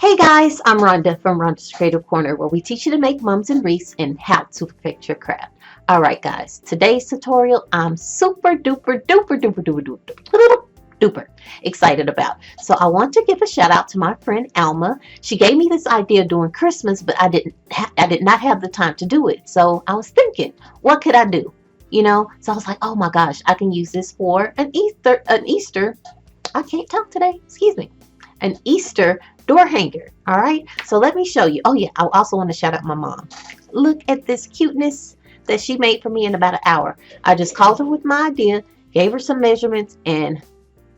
Hey guys, I'm Rhonda from Rhonda's Creative Corner, where we teach you to make mums and wreaths and how to perfect your craft. Alright guys, today's tutorial I'm super duper duper duper duper duper duper excited about. So I want to give a shout out to my friend Alma. She gave me this idea during Christmas, but I did not have the time to do it. So I was thinking, what could I do? You know, so I was like, oh my gosh, I can use this for an Easter. I can't talk today, excuse me. An Easter door hanger. All right, so let me show you. Oh yeah, I also want to shout out my mom. Look at this cuteness that she made for me in about an hour. I just called her with my idea, gave her some measurements, and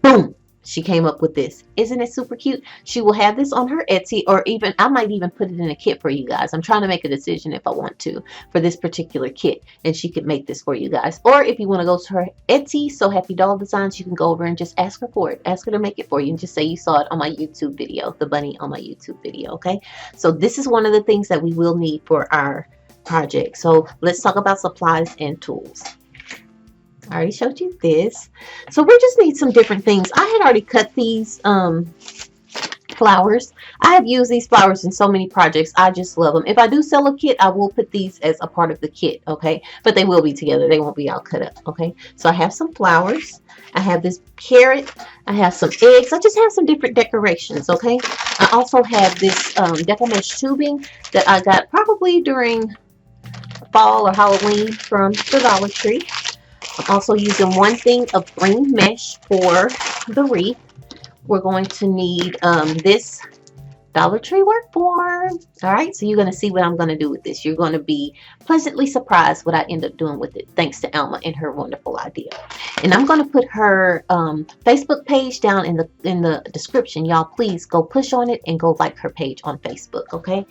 boom, she came up with this. Isn't it super cute? She will have this on her Etsy, or even I might even put it in a kit for you guys. I'm trying to make a decision if I want to for this particular kit, and she could make this for you guys. Or if you want to go to her Etsy, So Happy Doll Designs, you can go over and just ask her for it. Ask her to make it for you and just say you saw it on my YouTube video, the bunny on my YouTube video. Okay, so this is one of the things that we will need for our project. So let's talk about supplies and tools. I already showed you this. So we just need some different things. I had already cut these flowers. I have used these flowers in so many projects. I just love them. If I do sell a kit, I will put these as a part of the kit, okay? But they will be together. They won't be all cut up, okay? So I have some flowers. I have this carrot. I have some eggs. I just have some different decorations, okay? I also have this Deco mesh tubing that I got probably during fall or Halloween from the Dollar Tree. I'm also using one thing of green mesh for the wreath. We're going to need this Dollar Tree workboard. All right, so you're going to see what I'm going to do with this. You're going to be pleasantly surprised what I end up doing with it, thanks to Alma and her wonderful idea. And I'm going to put her Facebook page down in the description. Y'all, please go push on it and go like her page on Facebook, okay?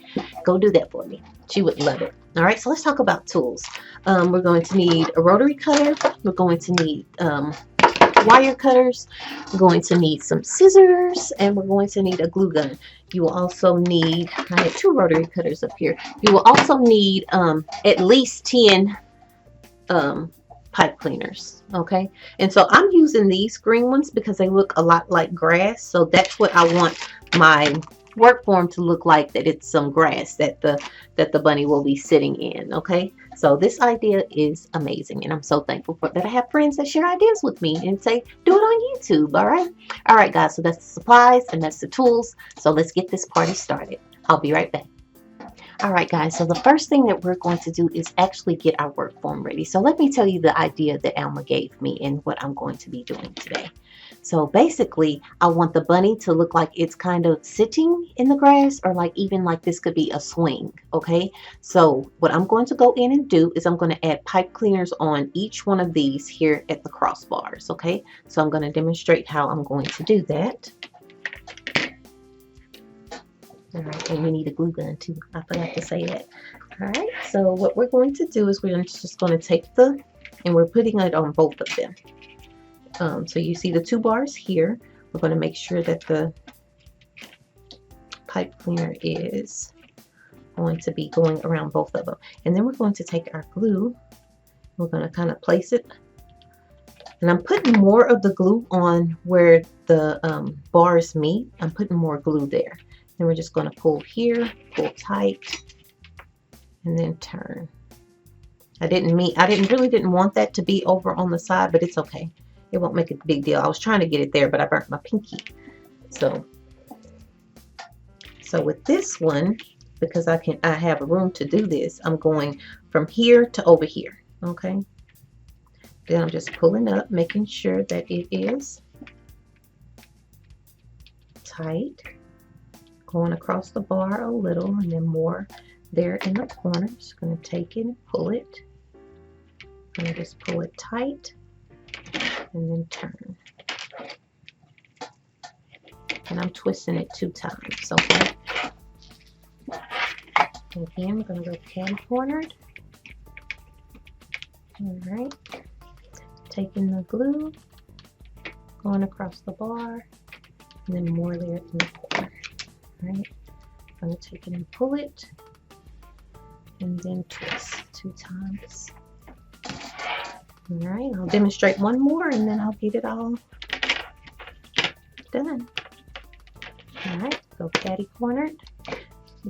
Go do that for me. She would love it. All right, so let's talk about tools. We're going to need a rotary cutter. We're going to need wire cutters. We're going to need some scissors, and we're going to need a glue gun. You will also need, I have two rotary cutters up here. You will also need at least 10 pipe cleaners, okay? And so I'm using these green ones because they look a lot like grass. So that's what I want my work form to look like, that it's some grass that the bunny will be sitting in, okay? So this idea is amazing, and I'm so thankful for that. I have friends that share ideas with me and say, do it on YouTube. All right guys, so that's the supplies and that's the tools. So let's get this party started. I'll be right back. All right guys, so the first thing that we're going to do is actually get our work form ready. So let me tell you the idea that Alma gave me and what I'm going to be doing today. So basically, I want the bunny to look like it's kind of sitting in the grass, or like even like this could be a swing, okay? So what I'm going to go in and do is I'm going to add pipe cleaners on each one of these here at the crossbars, okay? So I'm going to demonstrate how I'm going to do that. All right, and we need a glue gun too. I forgot to say that. All right, so what we're going to do is we're just going to take and we're putting it on both of them. So you see the two bars here. We're going to make sure that the pipe cleaner is going to be going around both of them. And then we're going to take our glue. We're going to kind of place it. And I'm putting more of the glue on where the bars meet. I'm putting more glue there. Then we're just going to pull here, pull tight, and then turn. I really didn't want that to be over on the side, but it's okay. It won't make a big deal. I was trying to get it there, but I burnt my pinky. So with this one, because I have room to do this, I'm going from here to over here. Okay. Then I'm just pulling up, making sure that it is tight. Going across the bar a little, and then more there in the corner. Just going to take it and pull it. I'm going to just pull it tight. And then turn. And I'm twisting it 2 times, okay? Again, we're going to go can-cornered. Alright. Taking the glue, going across the bar, and then more there in the corner. Alright. I'm going to take it and pull it, and then twist 2 times. All right, I'll demonstrate one more and then I'll get it all done. All right, So catty cornered,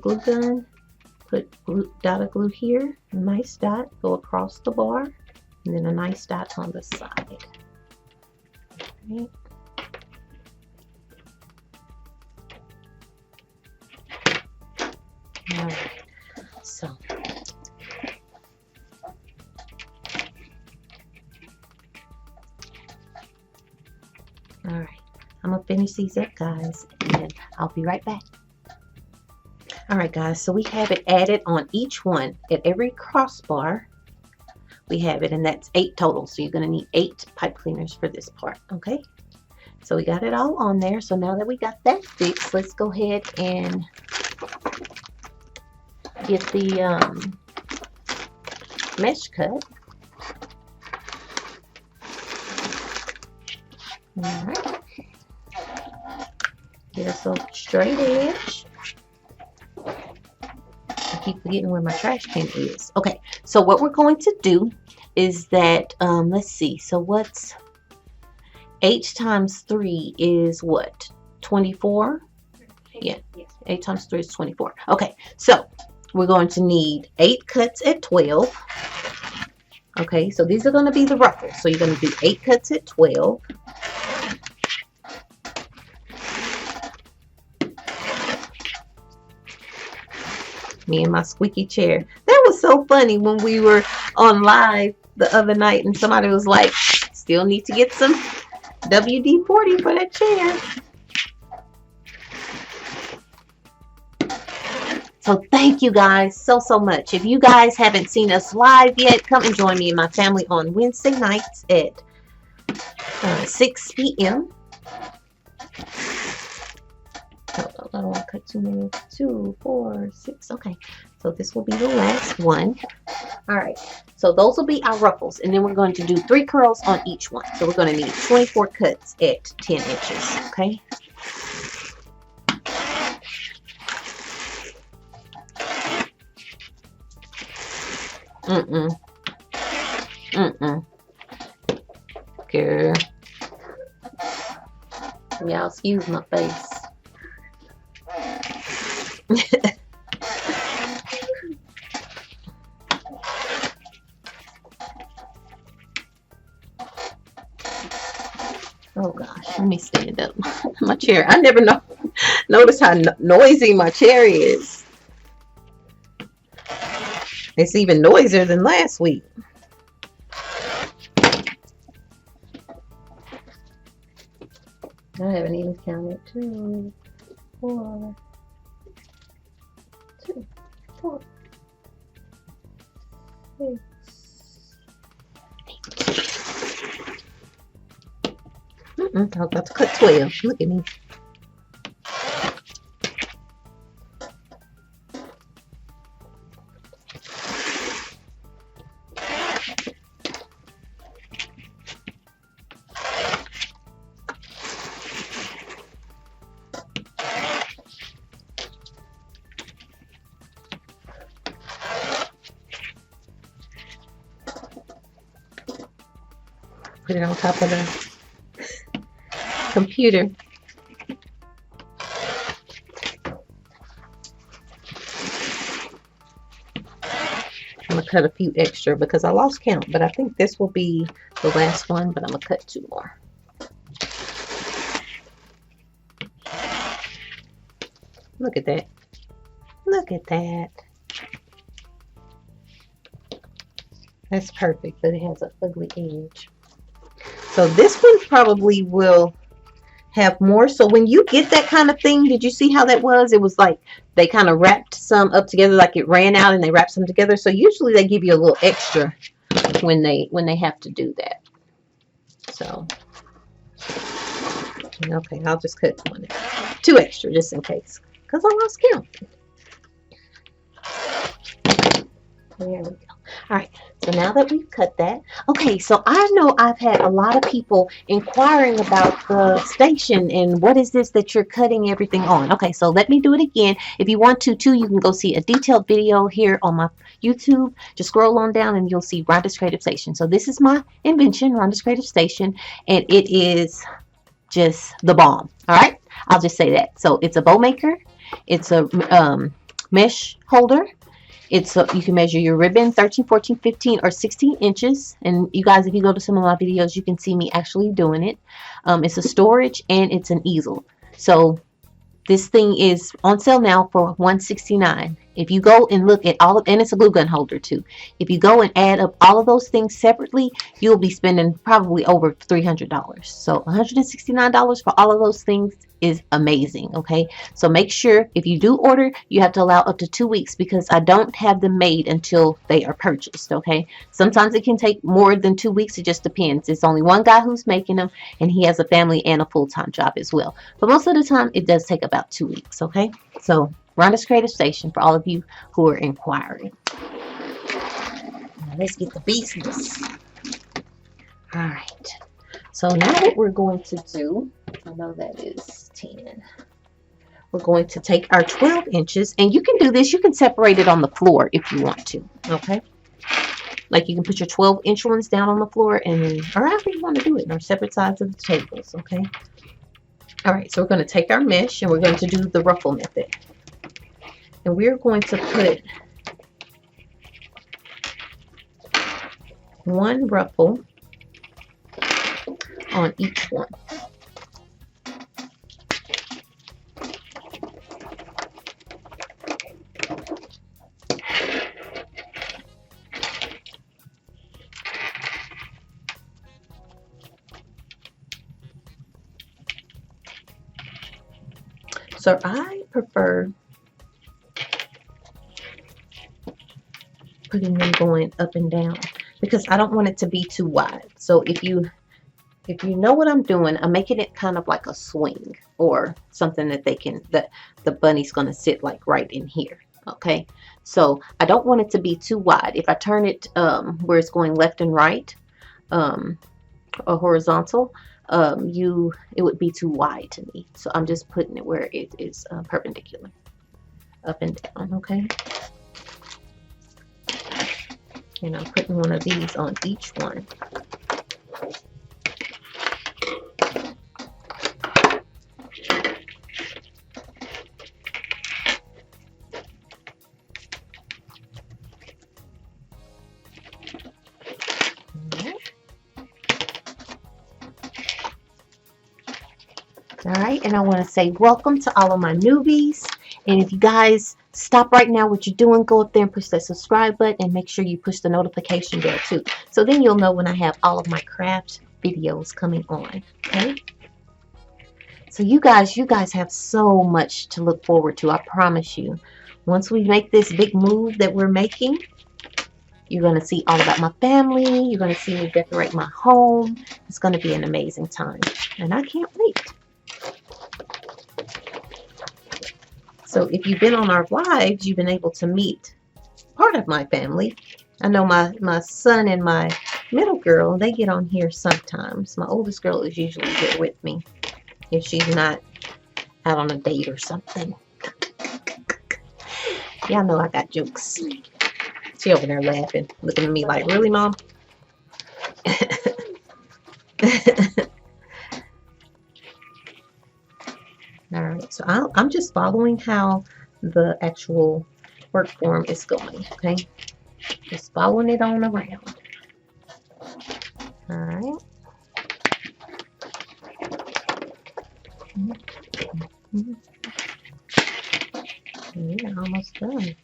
glue gun, put dot of glue here, a nice dot, go across the bar, and then a nice dot on the side. Okay. All right, so all right, I'm gonna finish these up, guys, and I'll be right back. All right, guys, so we have it added on each one. At every crossbar we have it, and that's 8 total, so you're going to need 8 pipe cleaners for this part. Okay, so we got it all on there. So now that we got that fixed, let's go ahead and get the mesh cut. All right, get us a straight edge. I keep forgetting where my trash can is. Okay, so what we're going to do is that, let's see, so what's 8 times 3 is what? 24? Yeah, 8 times 3 is 24. Okay, so we're going to need 8 cuts at 12. Okay, so these are going to be the ruffles. So you're going to do 8 cuts at 12. Me and my squeaky chair. That was so funny when we were on live the other night and somebody was like, still need to get some WD-40 for that chair. So thank you guys so much. If you guys haven't seen us live yet, come and join me and my family on Wednesday nights at 6 p.m. Hold on, I don't want to cut too many. 2, 4, 6. Okay, so this will be the last one. All right, so those will be our ruffles, and then we're going to do 3 curls on each one. So we're going to need 24 cuts at 10 inches. Okay. Girl. Y'all excuse my face. Oh gosh, let me stand up. My chair. I never notice how noisy my chair is. It's even noisier than last week. I haven't even counted. 2, 4, 2, 4, 6, 8. I was about to cut 12. Look at me. Put it on top of the computer. I'm gonna cut a few extra because I lost count, but I think this will be the last one, but I'm gonna cut 2 more. Look at that. Look at that. That's perfect, but it has an ugly edge. So this one probably will have more. So when you get that kind of thing, did you see how that was? It was like they kind of wrapped some up together, like it ran out and they wrapped some together. So usually they give you a little extra when they have to do that. So okay, I'll just cut 1 extra. 2 extra just in case, because I lost count. There we go. All right, so now that we've cut that, okay, so I know I've had a lot of people inquiring about the station and what is this that you're cutting everything on. Okay, so let me do it again. If you want to too, you can go see a detailed video here on my YouTube. Just scroll on down and you'll see Rhonda's Creative Station. So this is my invention, Rhonda's Creative Station, and it is just the bomb. All right, I'll just say that. So it's a bow maker. It's a mesh holder. It's you can measure your ribbon 13, 14, 15, or 16 inches. And you guys, if you go to some of my videos, you can see me actually doing it. It's a storage and it's an easel. So this thing is on sale now for $169. If you go and look at all of, and it's a glue gun holder too. If you go and add up all of those things separately, you'll be spending probably over $300. So $169 for all of those things is amazing. Okay, so make sure if you do order, you have to allow up to 2 weeks because I don't have them made until they are purchased. Okay, sometimes it can take more than 2 weeks. It just depends. It's only one guy who's making them, and he has a family and a full-time job as well. But most of the time, it does take about 2 weeks. Okay, so Rhonda's Creative Station for all of you who are inquiring. Now let's get the business. All right. So now what we're going to do, I know that is 10. We're going to take our 12 inches, and you can do this. You can separate it on the floor if you want to. Okay. Like you can put your 12-inch ones down on the floor, and or however you want to do it, on separate sides of the tables. Okay. All right. So we're going to take our mesh, and we're going to do the ruffle method. And we're going to put one ruffle on each one. So I prefer putting them going up and down because I don't want it to be too wide. So if you know what I'm doing, I'm making it kind of like a swing or something that the bunny's going to sit like right in here. Okay, so I don't want it to be too wide. If I turn it where it's going left and right, or horizontal, it would be too wide to me. So I'm just putting it where it is perpendicular, up and down. Okay. And I'm putting one of these on each one. All right, and I want to say welcome to all of my newbies. And if you guys stop right now what you're doing, go up there and push that subscribe button and make sure you push the notification bell too. So then you'll know when I have all of my craft videos coming on. Okay. So you guys have so much to look forward to. I promise you. Once we make this big move that we're making, you're going to see all about my family. You're going to see me decorate my home. It's going to be an amazing time. And I can't wait. So if you've been on our lives, you've been able to meet part of my family. I know my son and my middle girl, they get on here sometimes. My oldest girl is usually here with me if she's not out on a date or something. Y'all know I got jokes. She over there laughing, looking at me like, really, Mom? All right, so I'm just following how the actual work form is going, okay? Just following it on around. All right. Yeah, almost done.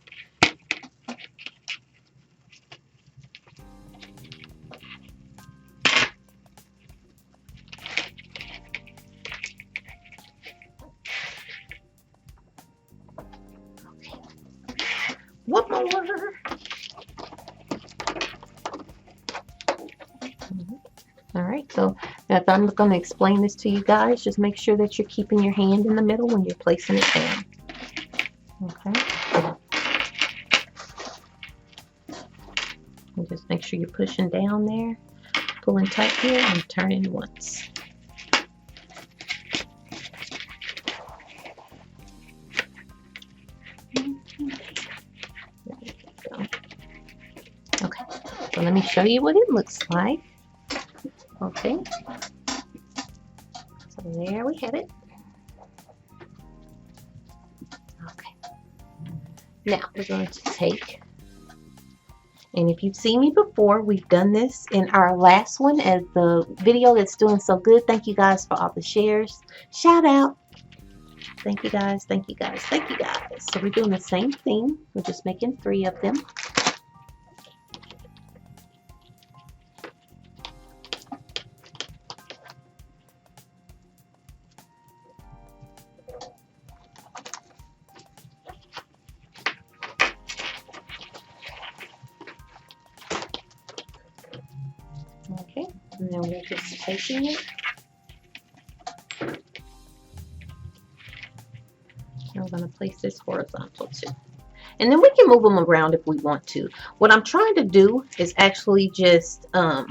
One more. All right, so now if I'm going to explain this to you guys, just make sure that you're keeping your hand in the middle when you're placing it down. Okay. And just make sure you're pushing down there, pulling tight here, and turning once. Okay, so let me show you what it looks like. Okay, so there we have it. Now we're going to take, and if you've seen me before, we've done this in our last one as the video that's doing so good. Thank you guys for all the shares. Shout out. Thank you guys. Thank you guys. Thank you guys. So we're doing the same thing. We're just making 3 of them. Okay, and then we're just taking it. And we're going to place this horizontal too. And then we can move them around if we want to. What I'm trying to do is actually just, I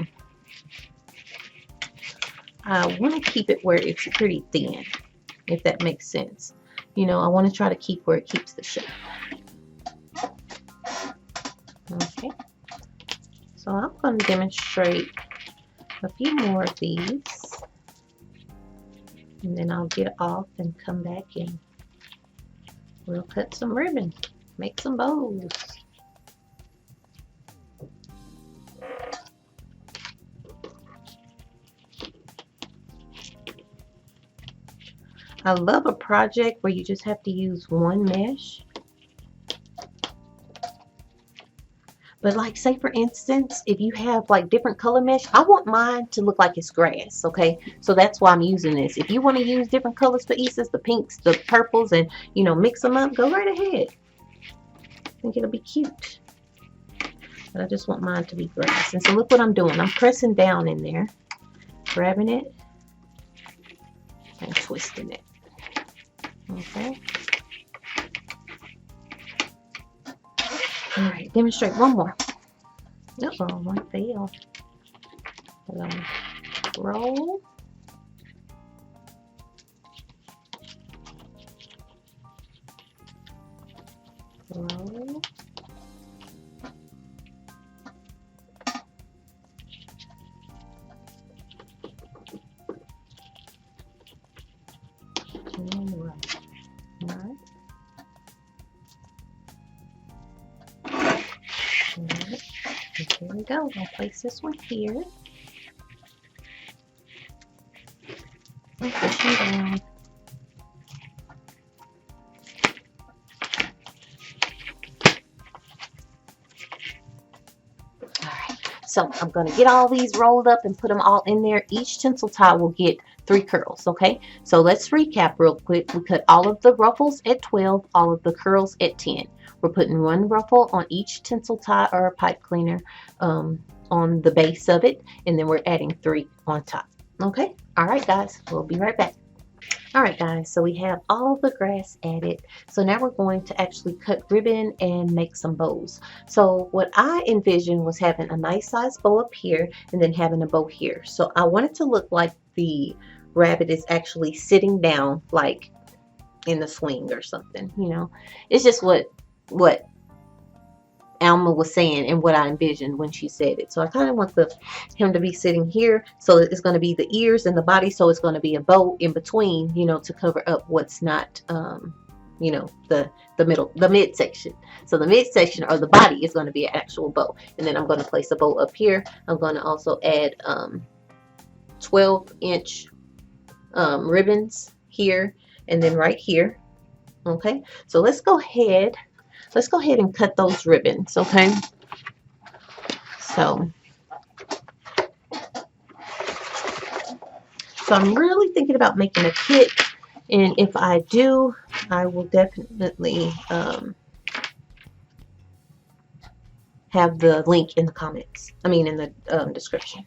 want to keep it where it's pretty thin, if that makes sense. You know, I want to try to keep where it keeps the shape. Okay. So I'm going to demonstrate a few more of these. And then I'll get off and come back and we'll cut some ribbon. Make some bows. I love a project where you just have to use one mesh. But like, say for instance, if you have like different color mesh, I want mine to look like it's grass, okay? So that's why I'm using this. If you want to use different colors for Easter's, the pinks, the purples, and you know, mix them up, go right ahead. I think it'll be cute. But I just want mine to be grass. And so look what I'm doing. I'm pressing down in there, grabbing it, and twisting it. Okay. All right, demonstrate one more. Uh-oh, one fail. Roll. Roll. And roll. All right. Alright, here we go. I'll place this one here. And push them down. Alright, so I'm going to get all these rolled up and put them all in there. Each tinsel tie will get 3 curls, okay? So let's recap real quick. We cut all of the ruffles at 12, all of the curls at 10. We're putting 1 ruffle on each tinsel tie or pipe cleaner on the base of it, and then we're adding 3 on top. Okay? All right, guys. We'll be right back. All right, guys. So we have all the grass added. So now we're going to actually cut ribbon and make some bows. So what I envisioned was having a nice size bow up here and then having a bow here. So I want it to look like the rabbit is actually sitting down, like in the swing or something. You know, it's just what Alma was saying and what I envisioned when she said it. So I kind of want him to be sitting here. So it's going to be the ears and the body. So it's going to be a bow in between, you know, to cover up what's not, you know, the midsection. So the midsection or the body is going to be an actual bow. And then I'm going to place a bow up here. I'm going to also add 12-inch ribbons here and then right here. Okay, so let's go ahead and cut those ribbons. Okay, so I'm really thinking about making a kit, and if I do, I will definitely have the link in the comments, I mean in the description.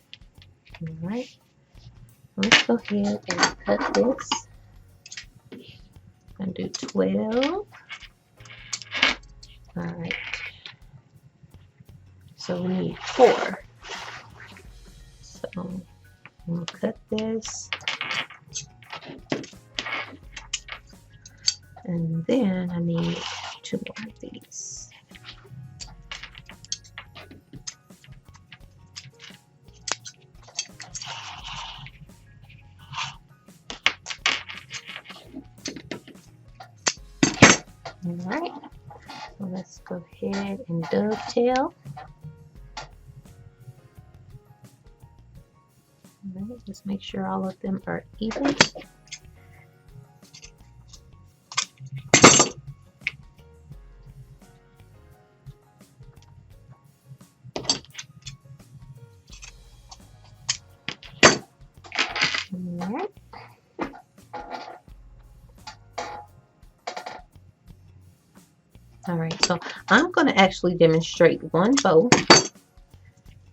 All right, let's go ahead and cut this and do 12. All right, so we need 4. So we'll cut this, and then I need 2 more of these. All right. So let's go ahead and dovetail. Right, just make sure all of them are even. Alright. Alright, so I'm going to actually demonstrate one bow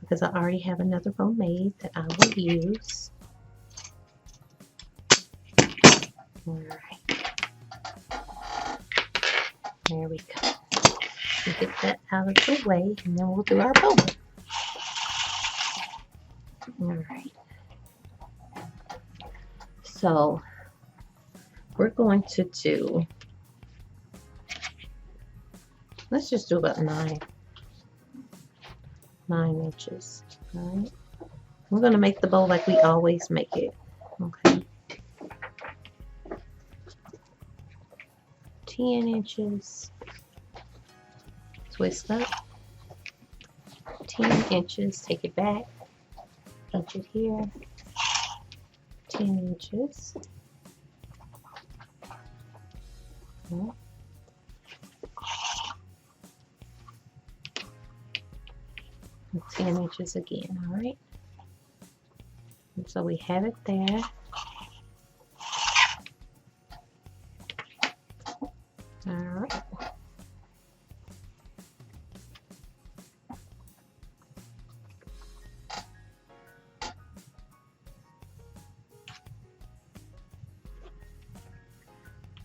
because I already have another bow made that I will use. Alright. There we go. We'll get that out of the way and then we'll do our bow. Alright. So we're going to do, let's just do about 9 inches. Alright. We're going to make the bow like we always make it. Okay. 10 inches. Twist up. 10 inches. Take it back. Pinch it here. 10 inches. Okay. 10 inches again, all right? And so we have it there. All right.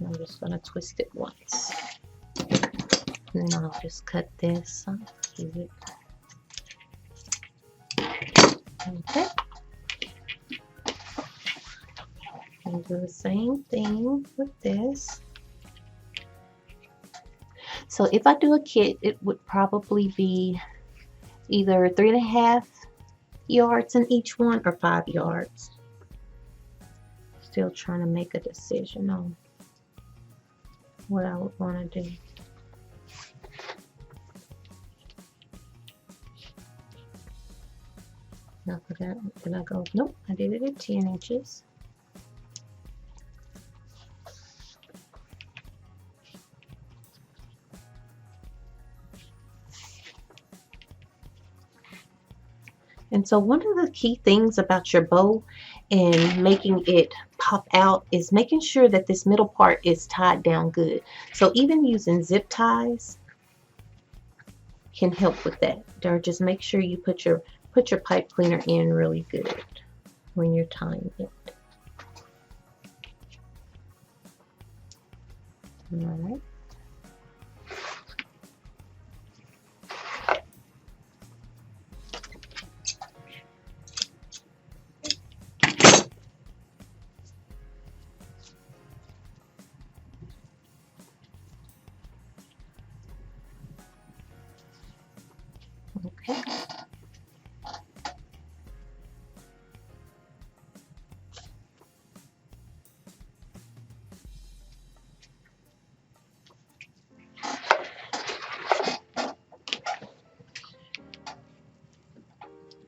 I'm just going to twist it once. And then I'll just cut this. Okay. And do the same thing with this. So if I do a kit, it would probably be either 3.5 yards in each one or 5 yards. Still trying to make a decision on what I would want to do. I forgot. Did I go? Nope, I did it at 10 inches. And so one of the key things about your bow and making it pop out is making sure that this middle part is tied down good. So even using zip ties can help with that. Or just make sure you put your pipe cleaner in really good when you're tying it. All right. Okay.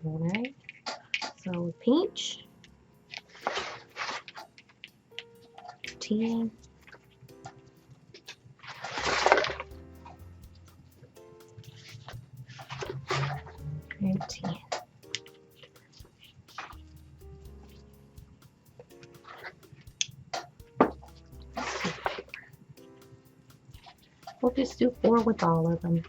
All right. So pinch 10. And 10. We'll just do 4 with all of them.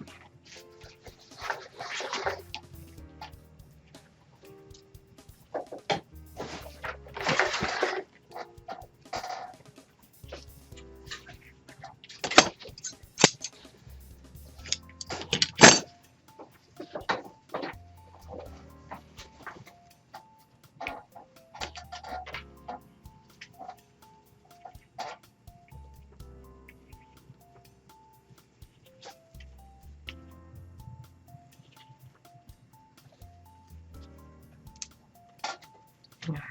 All right,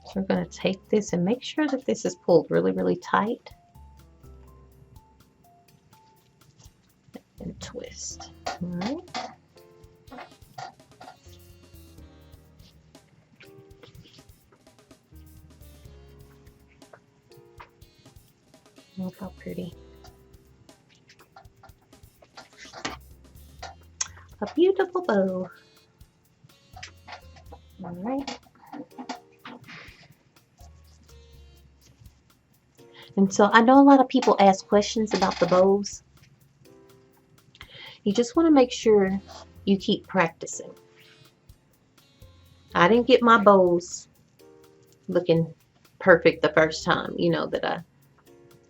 so we're going to take this and make sure that this is pulled really, really tight. And All right. Look how pretty. A beautiful bow. All right. And so I know a lot of people ask questions about the bows. You just want to make sure you keep practicing. I didn't get my bows looking perfect the first time, you know,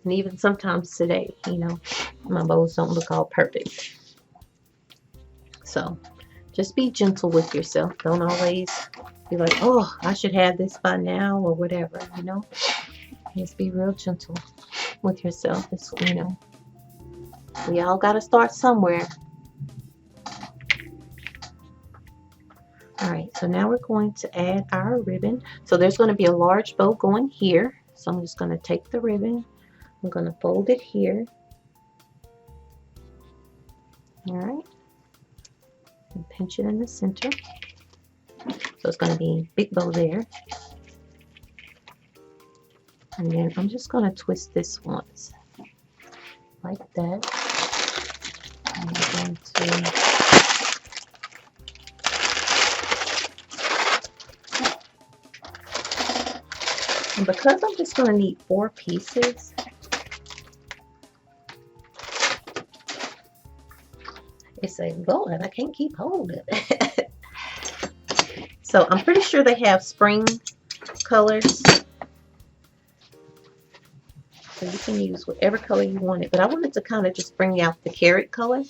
and even sometimes today, you know, my bows don't look all perfect. So just be gentle with yourself. Don't always be like, oh, I should have this by now or whatever, you know. Just be real gentle with yourself. It's, you know, we all got to start somewhere. All right, so now we're going to add our ribbon. So there's going to be a large bow going here. So I'm just going to take the ribbon. I'm going to fold it here. All right. And pinch it in the center. So it's going to be a big bow there. And then I'm just going to twist this once. Like that. And I'm going to... And because I'm just going to need 4 pieces, it's a Lord, I can't keep hold of it. So I'm pretty sure they have spring colors. So you can use whatever color you wanted. But I wanted to kind of just bring out the carrot color.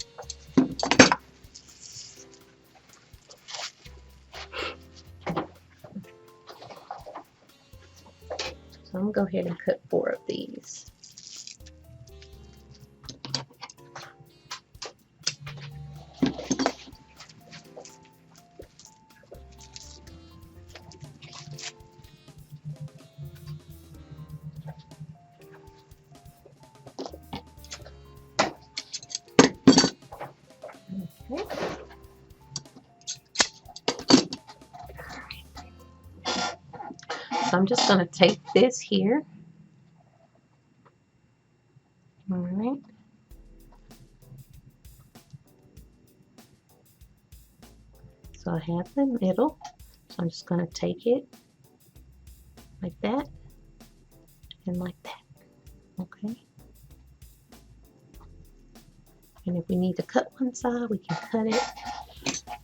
So I'm going to go ahead and cut 4 of these. Okay. So I'm just going to take this here. All right. So I have the middle. So I'm just going to take it like that and like that. Okay. And if we need to cut one side, we can cut it.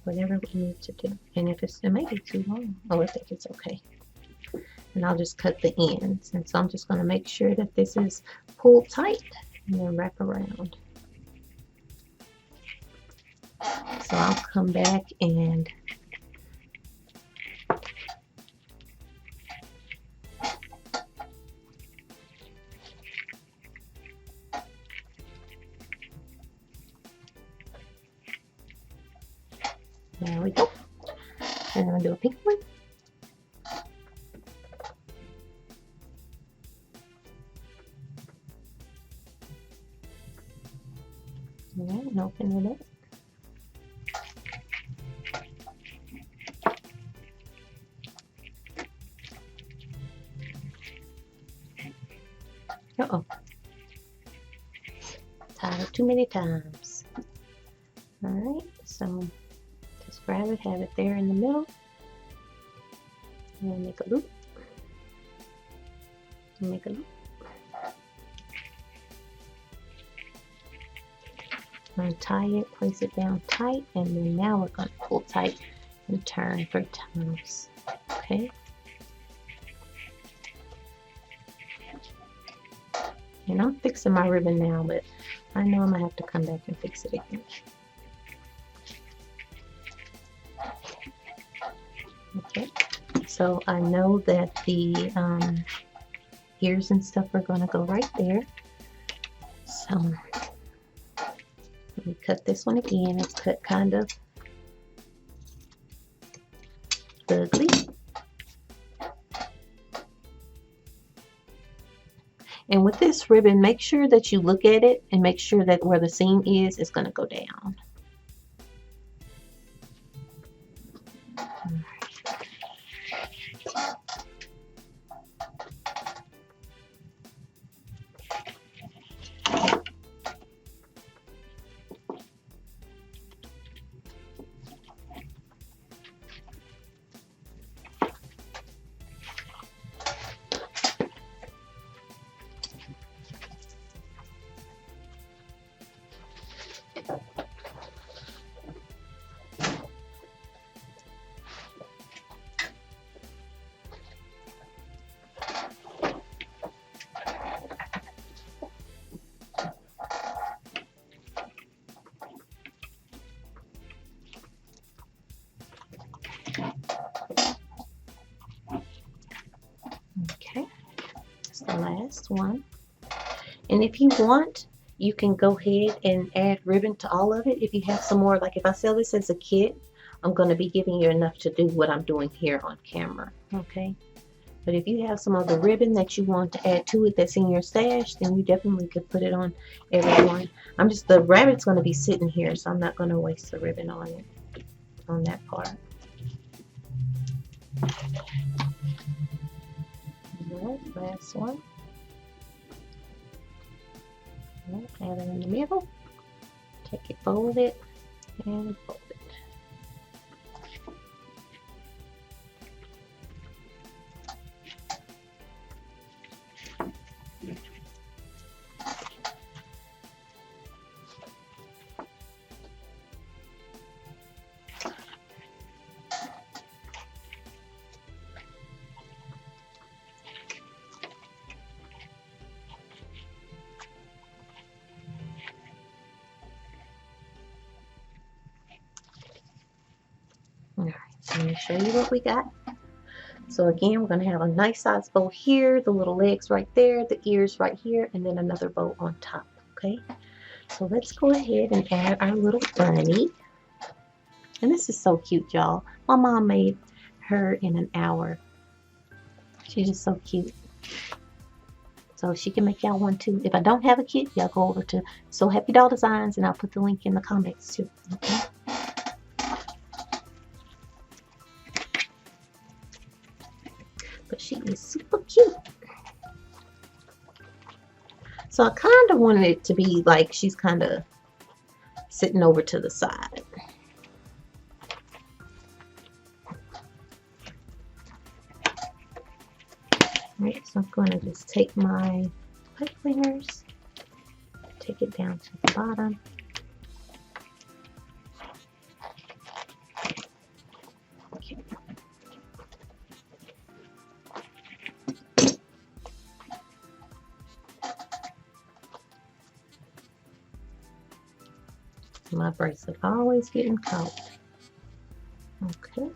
Whatever we need to do. And if it may be too long, oh, I think it's okay. And I'll just cut the ends. And so I'm just going to make sure that this is pulled tight and then wrap around. So I'll come back and there we go. And I'm going to do a pink one. Alright, and open it up. Uh-oh. Tied it too many times. Alright, so just grab it, have it there in the middle. And make a loop. And make a loop. Untie it, place it down tight, and then now we're going to pull tight and turn 3 times. Okay. And I'm fixing my ribbon now, but I know I'm going to have to come back and fix it again. Okay. So I know that the ears and stuff are going to go right there. So let me cut this one again. It's cut kind of ugly. And with this ribbon, make sure that you look at it and make sure that where the seam is going to go down. last one. And if you want, you can go ahead and add ribbon to all of it. If you have some more, like if I sell this as a kit, I'm going to be giving you enough to do what I'm doing here on camera, okay? But if you have some other ribbon that you want to add to it that's in your stash, then you definitely could put it on everyone. The rabbit's going to be sitting here, so I'm not going to waste the ribbon on it, on that part. All right, last one. Add it in the middle, take it, fold it, and fold it. Alright, so let me show you what we got. So again, we're going to have a nice size bow here, the little legs right there, the ears right here, and then another bow on top, okay? So let's go ahead and add our little bunny. And this is so cute, y'all. My mom made her in an hour. She's just so cute. So she can make y'all one too. If I don't have a kit, y'all go over to So Happy Doll Designs and I'll put the link in the comments too, okay? But she is super cute. So I kind of wanted it to be like she's kind of sitting over to the side. Alright, so I'm going to just take my pipe cleaners, take it down to the bottom. Okay. My bracelet always getting caught. Okay.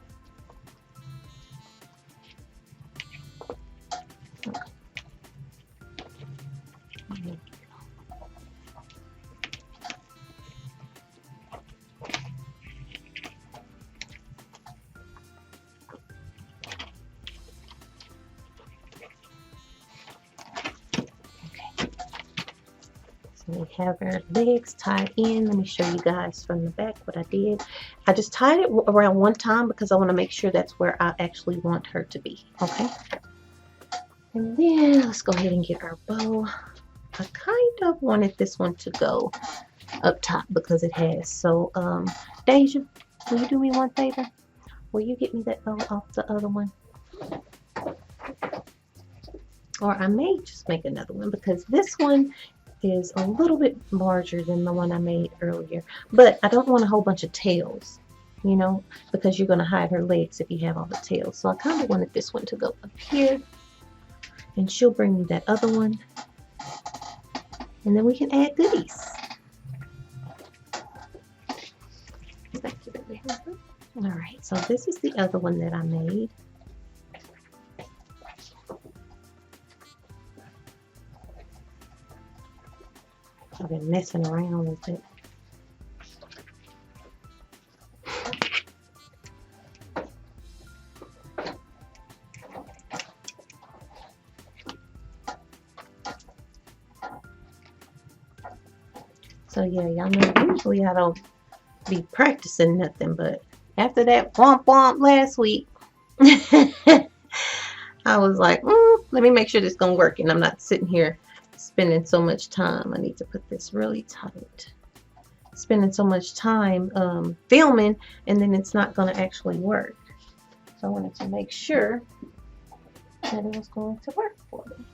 So we have our legs tied in. Let me show you guys from the back what I did. I just tied it around one time because I want to make sure that's where I actually want her to be. Okay. And then let's go ahead and get our bow. I kind of wanted this one to go up top because it has. So, Deja, will you do me one favor? Will you get me that bow off the other one? Or I may just make another one because this one is a little bit larger than the one I made earlier. But I don't want a whole bunch of tails, you know, because you're going to hide her legs if you have all the tails. So I kind of wanted this one to go up here. And she'll bring me that other one. And then we can add goodies. Alright, so this is the other one that I made. I've been messing around with it. So yeah, y'all know usually I don't be practicing nothing, but after that womp womp last week, I was like, let me make sure this is gonna work and I'm not sitting here spending so much time. I need to put this really tight. Spending so much time filming and then it's not gonna actually work. So I wanted to make sure that it was going to work for me.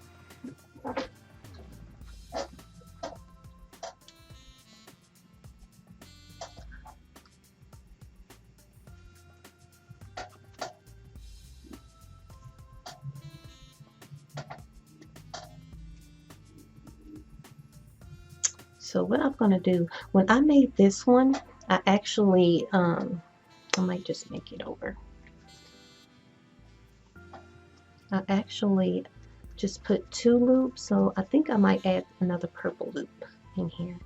So what I'm going to do, when I made this one, I actually, I might just make it over. I actually just put 2 loops, so I think I might add another purple loop in here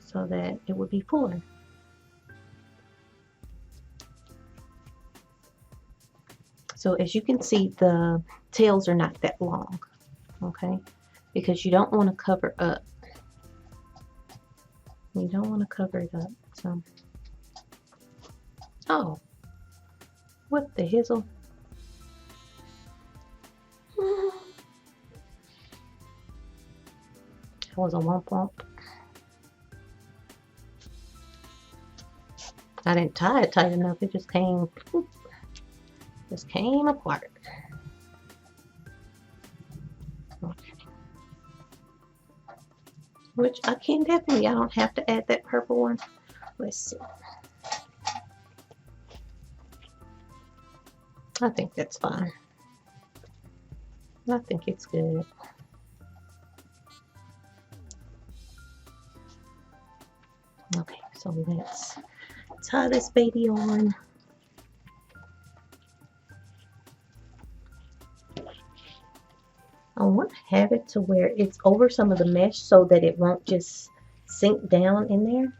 so that it would be fuller. So as you can see, the tails are not that long, okay? Because you don't want to cover up. You don't want to cover it up. So, oh, what the hizzle? That was a womp womp. I didn't tie it tight enough. It just came apart. Okay. Which I can definitely, I don't have to add that purple one. Let's see. I think that's fine. I think it's good. Okay, so let's tie this baby on. I want to have it to where it's over some of the mesh so that it won't just sink down in there.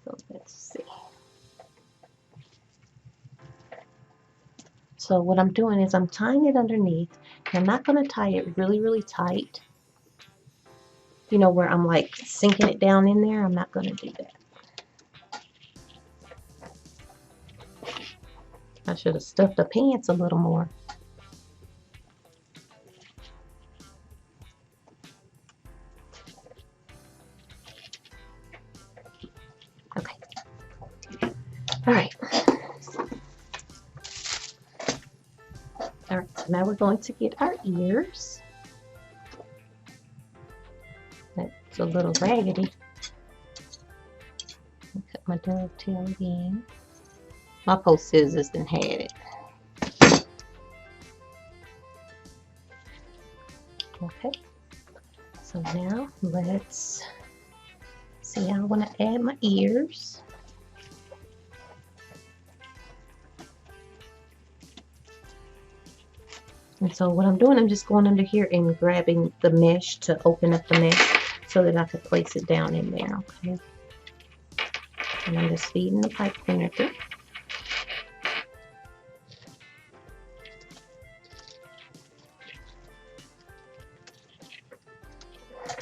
So let's see. So what I'm doing is I'm tying it underneath. I'm not going to tie it really, really tight. You know, where I'm like sinking it down in there. I'm not going to do that. I should have stuffed the pants a little more. Okay. All right. All right, so now we're going to get our ears. That's a little raggedy. Cut my dovetail again. My post scissors done had it. Okay, so now let's see how I want to add my ears. And so what I'm doing, I'm just going under here and grabbing the mesh to open up the mesh so that I can place it down in there, okay? And I'm just feeding the pipe cleaner through.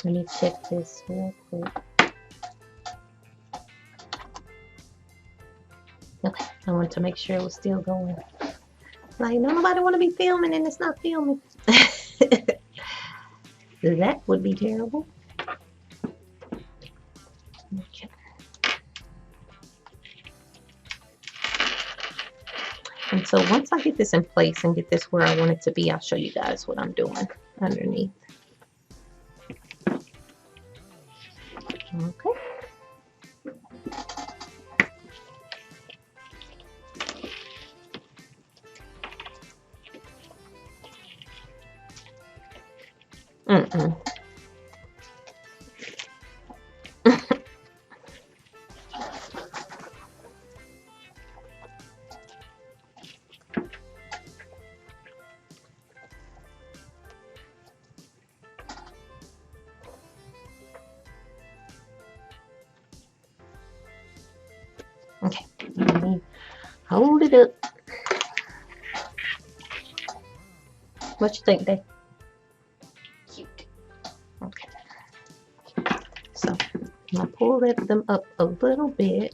Let me check this real quick. Okay, I want to make sure it was still going. Like, nobody want to be filming and it's not filming. That would be terrible. Okay. And so once I get this in place and get this where I want it to be, I'll show you guys what I'm doing underneath. Okay. Okay, let me hold it up. What you think, Dave? Cute. Okay. So I'm gonna pull them up a little bit,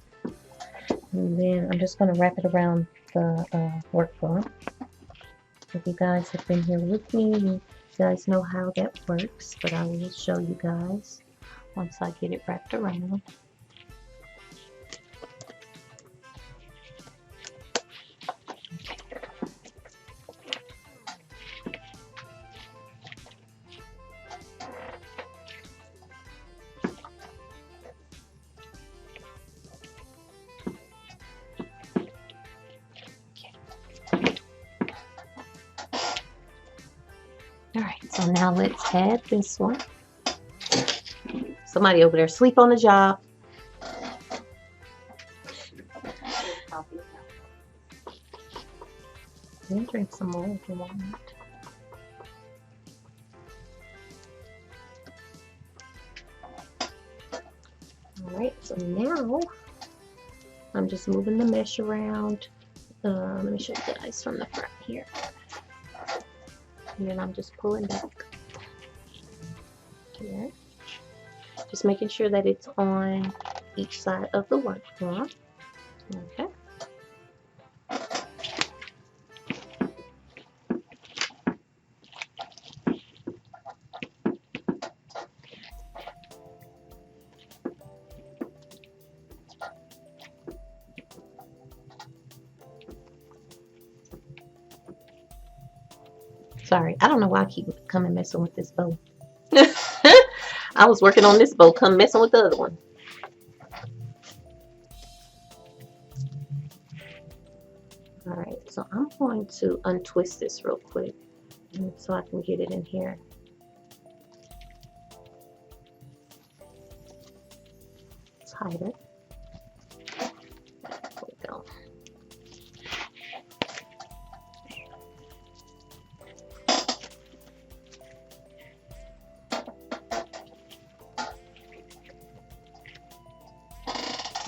and then I'm just gonna wrap it around the workflow. If you guys have been here with me, you guys know how that works, but I will show you guys once I get it wrapped around. Alright, so now let's add this one. Somebody over there asleep on the job. drink some more if you want. Alright, so now I'm just moving the mesh around. Let me show you guys from the front here. And then I'm just pulling back here. Just making sure that it's on each side of the white one. Okay. Sorry, I don't know why I keep coming messing with this bow. I was working on this bow, come messing with the other one. Alright, so I'm going to untwist this real quick so I can get it in here. Tighter. There we go.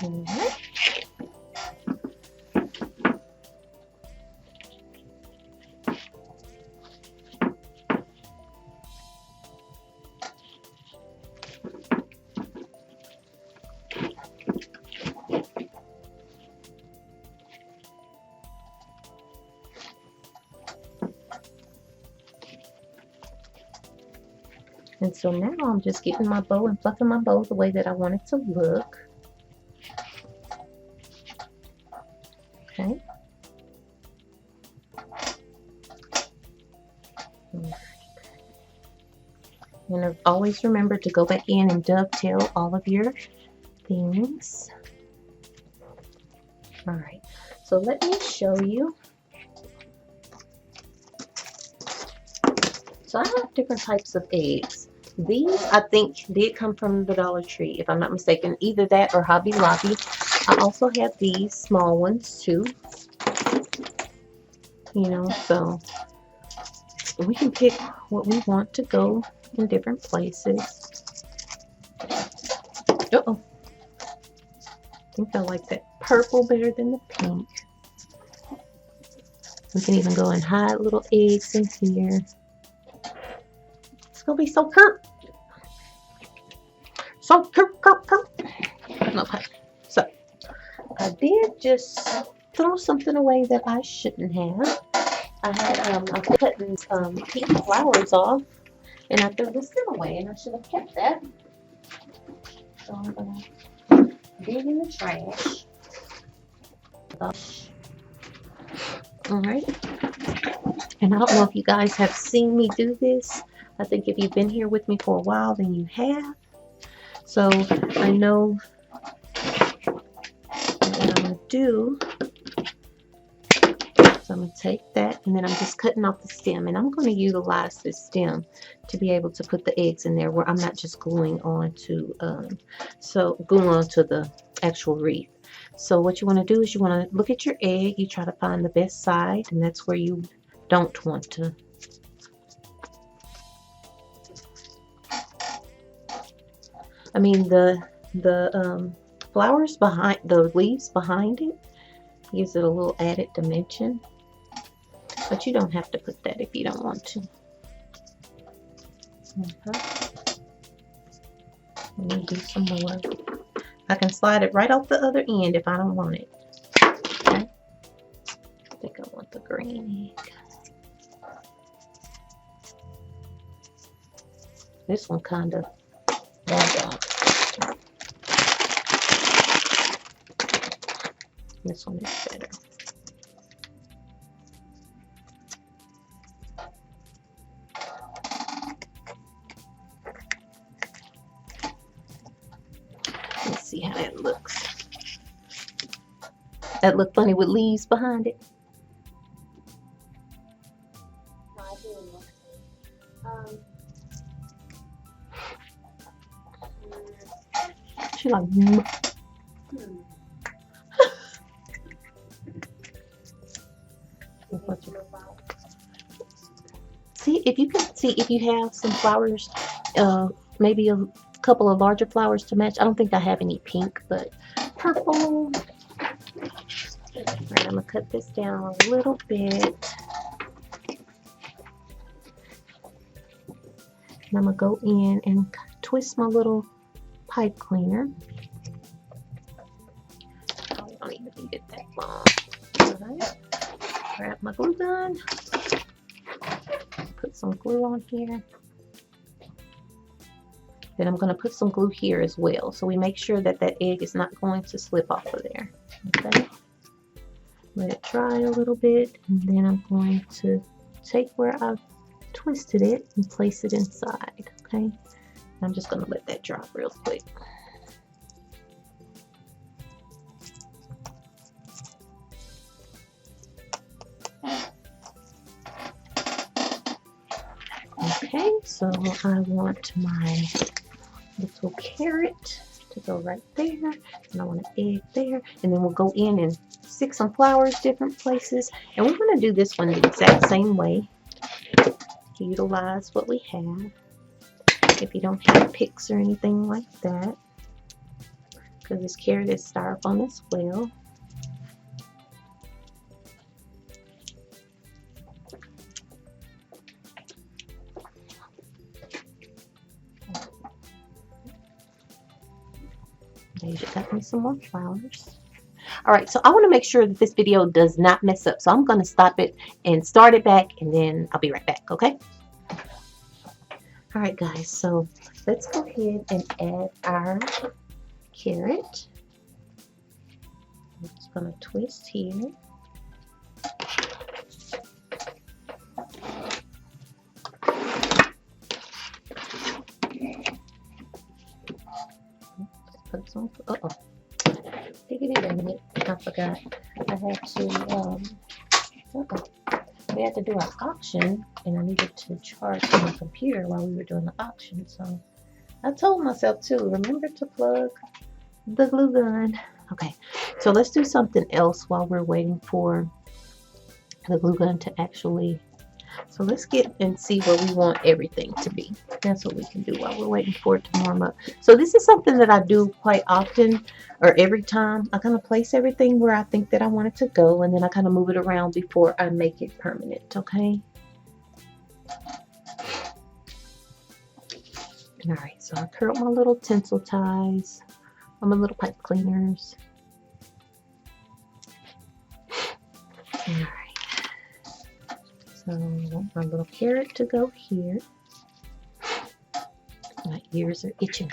Alright. And so now I'm just getting my bow and fluffing my bow the way that I want it to look. Okay. And always remember to go back in and dovetail all of your things. Alright, so let me show you. So I have different types of eggs. These, I think, did come from the Dollar Tree, if I'm not mistaken. Either that or Hobby Lobby. I also have these small ones, too. You know, so we can pick what we want to go in different places. Uh-oh. I think I like that purple better than the pink. We can even go and hide little eggs in here. It's gonna be so cute. So cute. Okay. So I did just throw something away that I shouldn't have. I had I was cutting pink flowers off, and I threw this stem away, and I should have kept that. So I'm gonna dig in the trash. Alright. And I don't know if you guys have seen me do this. I think if you've been here with me for a while, then you have. So I know what I'm going to do. So I'm going to take that, and then I'm just cutting off the stem. And I'm going to utilize this stem to be able to put the eggs in there where I'm not just gluing onto, gluing onto the actual wreath. So what you want to do is you want to look at your egg. You try to find the best side, and that's where you don't want to. I mean, the flowers behind, the leaves behind it, gives it a little added dimension. But you don't have to put that if you don't want to. Okay. Let me do some more. I can slide it right off the other end if I don't want it. Okay. I think I want the green egg. This one kind of this one is better. Let's see how that looks. That look funny with leaves behind it. She like. see if you can see if you have some flowers, maybe a couple of larger flowers to match. I don't think I have any pink, but purple. All right, I'm gonna cut this down a little bit. And I'm gonna go in and twist my little pipe cleaner. I don't even need it that long. All right, grab my glue gun, put some glue on here. Then I'm gonna put some glue here as well, so we make sure that that egg is not going to slip off of there. Okay, let it dry a little bit, and then I'm going to take where I've twisted it and place it inside. Okay, I'm just gonna let that drop real quick. Okay, so I want my little carrot to go right there, and I want an egg there, and then we'll go in and stick some flowers different places, and we're going to do this one the exact same way to utilize what we have. If you don't have picks or anything like that, because this carrot is styrofoam as well. Deja got me some more flowers. All right, so I want to make sure that this video does not mess up. So I'm going to stop it and start it back, and then I'll be right back, okay? All right, guys, so let's go ahead and add our carrot. I'm just going to twist here. Put some, Diggity a minute, I forgot. I had to, we had to do an auction, and I needed to charge my computer while we were doing the auction. So I told myself to remember to plug the glue gun. Okay, so let's do something else while we're waiting for the glue gun to actually. So let's get and see where we want everything to be. That's what we can do while we're waiting for it to warm up. So this is something that I do quite often, or every time. I kind of place everything where I think that I want it to go, and then I kind of move it around before I make it permanent, okay? All right, so I curled my little tinsel ties on my little pipe cleaners. All right. So I want my little carrot to go here. My ears are itching.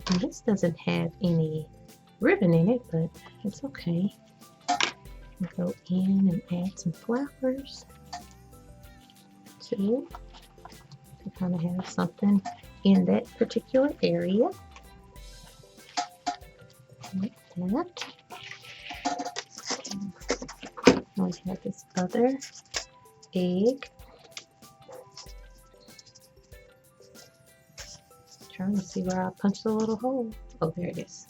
And this doesn't have any ribbon in it, but it's okay. Go in and add some flowers to kind of have something in that particular area. Like that. We have this other egg. Trying to see where I punched the little hole. Oh, there it is.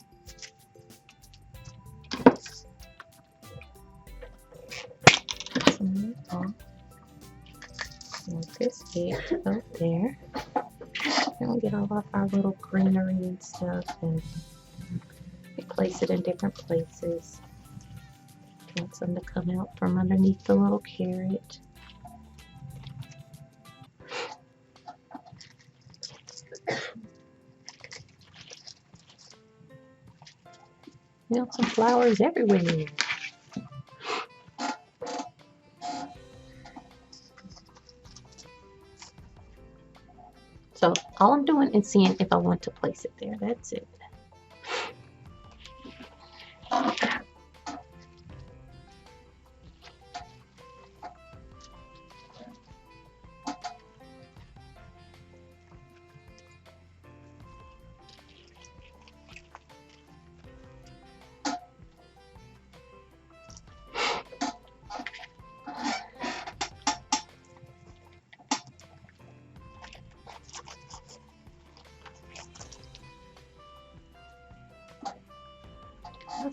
Want this egg to go there. Then we get all of our little greenery and stuff, and we place it in different places. Want some to come out from underneath the little carrot. You know, some flowers everywhere. So all I'm doing is seeing if I want to place it there. That's it.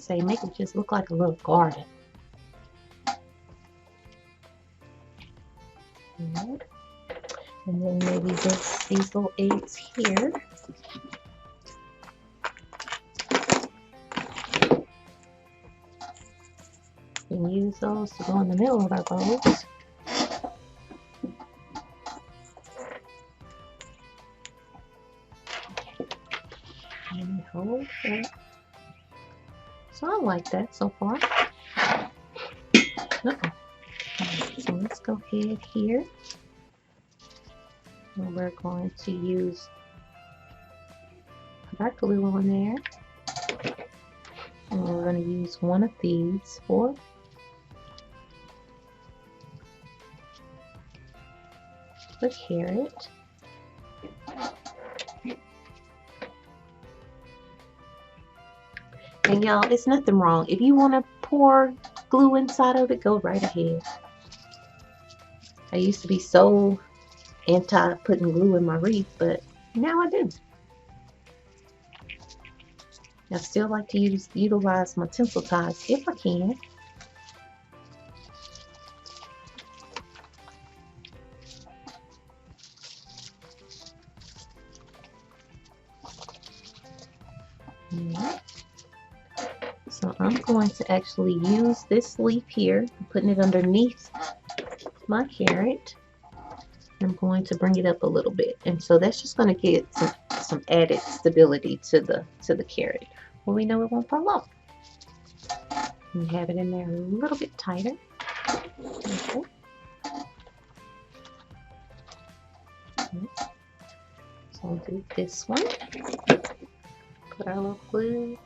say, make it just look like a little garden. Right. And then maybe just these little eggs here. We can use those to go in the middle of our bowls. And hold that. So I like that so far. So let's go ahead here. And we're going to use our glue on there. And we're going to use one of these for the carrot. And y'all, it's nothing wrong. If you want to pour glue inside of it, go right ahead. I used to be so anti putting glue in my wreath, but now I do. I still like to utilize my tinsel ties if I can. Right. So I'm going to actually use this leaf here, putting it underneath my carrot. I'm going to bring it up a little bit, and so that's just going to get some added stability to the carrot. Well, we know it won't fall off. And have it in there a little bit tighter. Okay. So I'll do this one. Put our little glue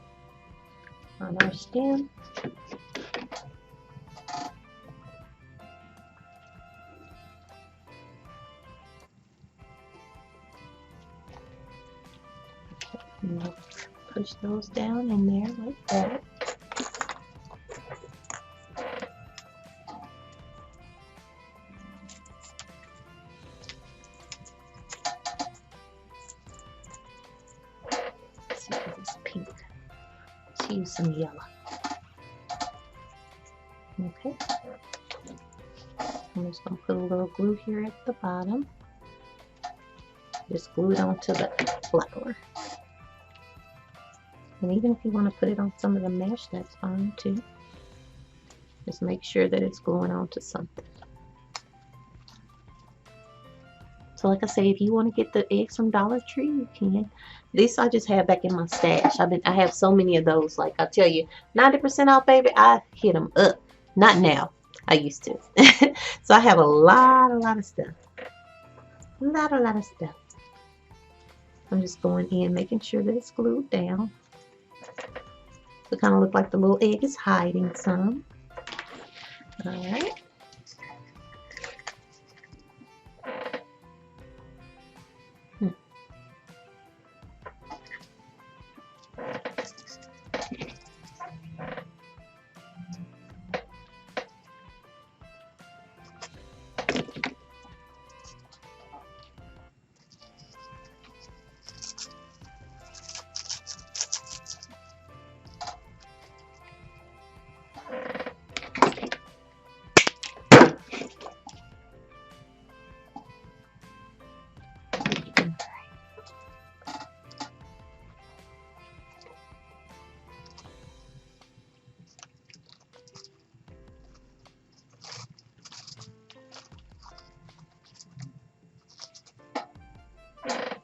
on our stem. And we'll push those down in there like that. Let's see if it's pink. Let's use some yellow. Okay. I'm just going to put a little glue here at the bottom. Just glue it onto the flower. And even if you want to put it on some of the mesh, that's fine too. Just make sure that it's gluing onto something. So like I say, if you want to get the eggs from Dollar Tree, you can. This I just have back in my stash. I have so many of those. Like I tell you, 90% off, baby. I hit them up. Not now. I used to. So I have a lot of stuff. A lot of stuff. I'm just going in, making sure that it's glued down. So it kind of look like the little egg is hiding some. All right.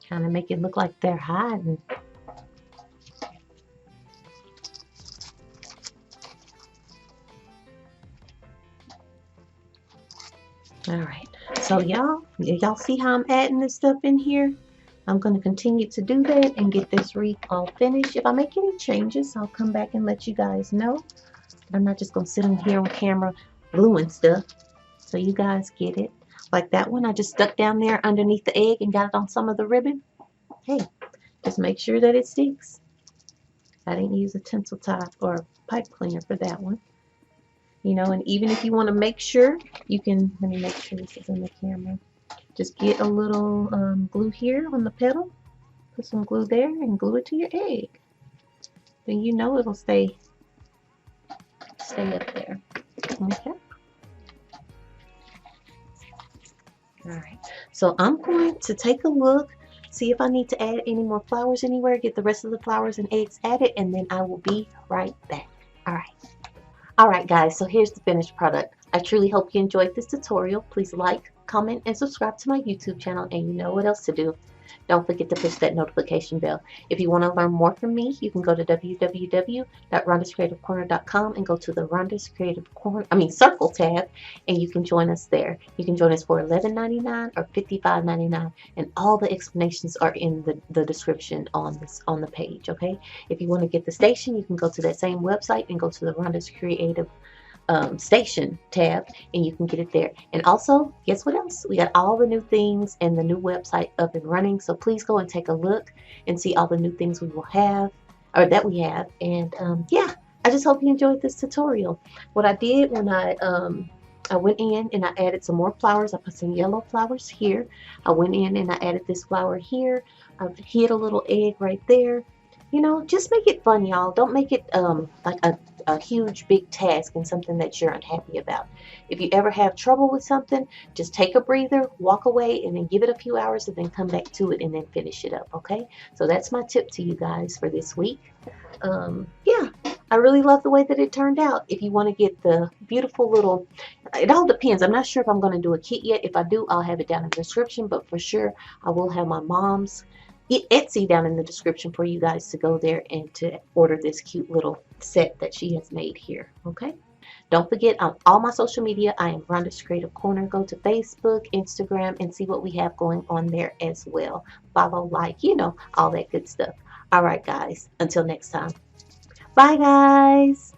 Kind of make it look like they're hiding. Alright, so y'all see how I'm adding this stuff in here? I'm going to continue to do that and get this wreath all finished. If I make any changes, I'll come back and let you guys know. But I'm not just going to sit on here on camera gluing stuff. So you guys get it. Like that one, I just stuck down there underneath the egg and got it on some of the ribbon. Hey, just make sure that it sticks. I didn't use a tinsel tie or a pipe cleaner for that one. You know, and even if you want to make sure, you can, let me make sure this is in the camera. Just get a little glue here on the petal. Put some glue there and glue it to your egg. Then you know it'll stay stay up there. Okay. All right. So I'm going to take a look, see if I need to add any more flowers anywhere, get the rest of the flowers and eggs added, and then I will be right back. All right. All right, guys. So here's the finished product. I truly hope you enjoyed this tutorial. Please like, comment, and subscribe to my YouTube channel, and you know what else to do. Don't forget to push that notification bell. If you want to learn more from me, you can go to www.rhondascreativecorner.com and go to the Rhonda's Creative Corner, Circle tab, and you can join us there. You can join us for $11.99 or $55.99, and all the explanations are in the description on the page. Okay. If you want to get the station, you can go to that same website and go to the Rhonda's Creative station tab, and you can get it there. And also, guess what else? We got all the new things and the new website up and running, so please go and take a look and see all the new things we will have, or that we have. And yeah, I just hope you enjoyed this tutorial. What I did when I went in and I added some more flowers, I put some yellow flowers here. I went in and I added this flower here. I hid a little egg right there. You know, just make it fun, y'all. Don't make it like a huge big task and something that you're unhappy about. If you ever have trouble with something, just take a breather, walk away, and then give it a few hours, and then come back to it and then finish it up. Okay, so that's my tip to you guys for this week. Yeah, I really love the way that it turned out. If you want to get the beautiful little, it all depends. I'm not sure if I'm going to do a kit yet. If I do, I'll have it down in the description, but for sure I will have my mom's Etsy down in the description for you guys to go there and to order this cute little set that she has made here. Okay, don't forget, on all my social media, I am Rhonda's Creative Corner. Go to Facebook, Instagram, and see what we have going on there as well. Follow, like, you know, all that good stuff. All right, guys, until next time, bye guys.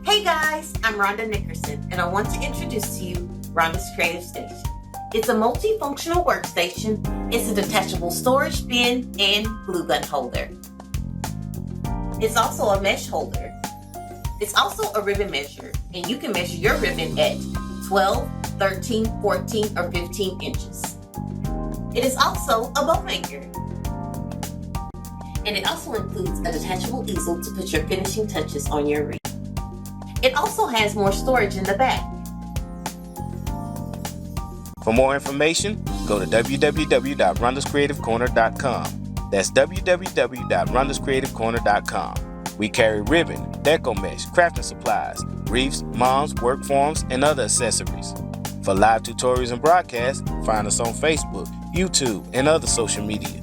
Hey guys, I'm Rhonda Nickerson, and I want to introduce to you Rhonda's Creative Station. It's a multifunctional workstation. It's a detachable storage bin and glue gun holder. It's also a mesh holder. It's also a ribbon measure, and you can measure your ribbon at 12, 13, 14, or 15 inches. It is also a bow maker. And it also includes a detachable easel to put your finishing touches on your wreath. It also has more storage in the back. For more information, go to www.rhondascreativecorner.com. That's www.rhondascreativecorner.com. We carry ribbon, Deco mesh, crafting supplies, wreaths, moms, work forms, and other accessories. For live tutorials and broadcasts, find us on Facebook, YouTube, and other social media.